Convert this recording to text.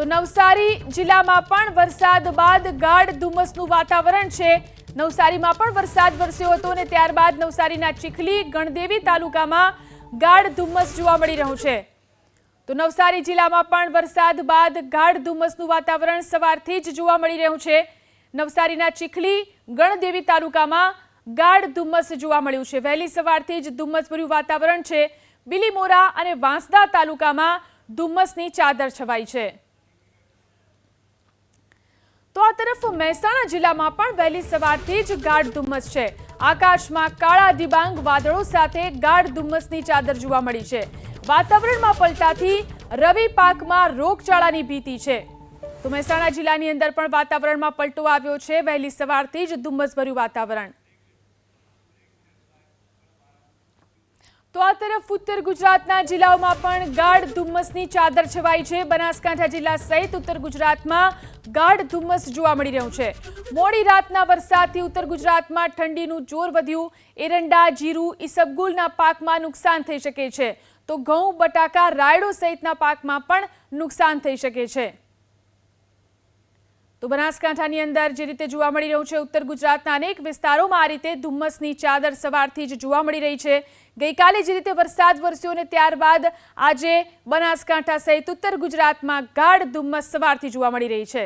તો નવસારી જિલ્લામાં પણ વરસાદ બાદ ગાઢ ધુમ્મસનું વાતાવરણ છે। નવસારીમાં પણ વરસાદ વરસ્યો હતો અને ત્યારબાદ નવસારીના ચીખલી ગણદેવી તાલુકામાં ગાઢ ધુમ્મસ જોવા મળી રહ્યું છે। તો નવસારી જિલ્લામાં પણ વરસાદ બાદ ગાઢ ધુમ્મસનું વાતાવરણ સવારથી જ જોવા મળી રહ્યું છે। નવસારીના ચીખલી ગણદેવી તાલુકામાં ગાઢ ધુમ્મસ જોવા મળ્યું છે। વહેલી સવારથી જ ધુમ્મસભર્યું વાતાવરણ છે। બિલીમોરા અને વાંસદા તાલુકામાં ધુમ્મસની ચાદર છવાઈ છે। તો આ તરફ મહેસાણા જિલ્લામાં પણ વહેલી સવારથી જ ગાઢ ધુમ્મસ છે। આકાશમાં કાળા ડિબાંગ વાદળો સાથે ગાઢ ધુમ્મસની ચાદર જોવા મળી છે। વાતાવરણમાં પલટાથી રવિ પાકમાં રોગચાળાની ભીતિ છે। તો મહેસાણા જિલ્લાની અંદર પણ વાતાવરણમાં પલટો આવ્યો છે। વહેલી સવારથી જ ધુમ્મસભર્યું વાતાવરણ। તો આ તરફ ઉત્તર ગુજરાતના જિલ્લાઓમાં પણ ગાઢ ધુમ્મસની ચાદર છવાઈ છે। બનાસકાંઠા જિલ્લા સહિત ઉત્તર ગુજરાતમાં ગાઢ ધુમ્મસ જોવા મળી રહ્યું છે। મોડી રાતના વરસાદથી ઉત્તર ગુજરાતમાં ઠંડીનું જોર વધ્યું। એરંડા, જીરું, ઈસબગુલના પાકમાં નુકસાન થઈ શકે છે, તો ઘઉં, બટાકા, રાયડો સહિતના પાકમાં પણ નુકસાન થઈ શકે છે। તો બનાસકાંઠાની અંદર જે રીતે જોવા મળી રહ્યું છે, ઉત્તર ગુજરાતના અનેક વિસ્તારોમાં આ રીતે ધુમ્મસની ચાદર સવારથી જ જોવા મળી રહી છે। ગઈકાલે જે રીતે વરસાદ વરસ્યો અને ત્યારબાદ આજે બનાસકાંઠા સહિત ઉત્તર ગુજરાતમાં ગાઢ ધુમ્મસ સવારથી જોવા મળી રહી છે।